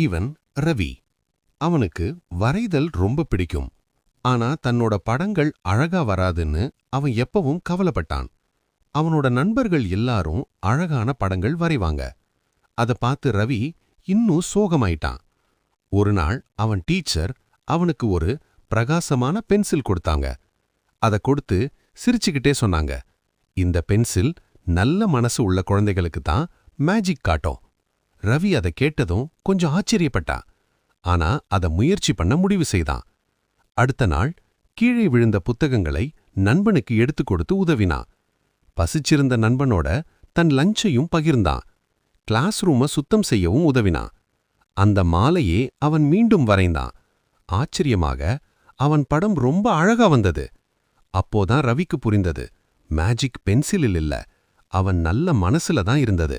இவன் ரவி. அவனுக்கு வரைதல் ரொம்ப பிடிக்கும். ஆனா தன்னோட படங்கள் அழகா வராதுன்னு அவன் எப்பவும் கவலைப்பட்டான். அவனோட நண்பர்கள் எல்லாரும் அழகான படங்கள் வரைவாங்க. அத பார்த்து ரவி இன்னும் சோகமாயிட்டான். ஒரு நாள் அவன் டீச்சர் அவனுக்கு ஒரு பிரகாசமான பென்சில் கொடுத்தாங்க. அத கொடுத்து சிரிச்சுக்கிட்டே சொன்னாங்க, இந்த பென்சில் நல்ல மனசு உள்ள குழந்தைகளுக்கு தான் மேஜிக் காட்டும். ரவி அதை கேட்டதும் கொஞ்சம் ஆச்சரியப்பட்டான். ஆனா அத முயற்சி பண்ண முடிவு செய்தான். அடுத்த நாள் கீழே விழுந்த புத்தகங்களை நண்பனுக்கு எடுத்து கொடுத்து உதவினான். பசிச்சிருந்த நண்பனோட தன் லஞ்சையும் பகிர்ந்தான். கிளாஸ் ரூமை சுத்தம் செய்யவும் உதவினான். அந்த மாலையே அவன் மீண்டும் வரைந்தான். ஆச்சரியமாக அவன் படம் ரொம்ப அழகா வந்தது. அப்போதான் ரவிக்கு புரிந்தது, மேஜிக் பென்சிலில் இல்ல, அவன் நல்ல மனசுல தான் இருந்தது.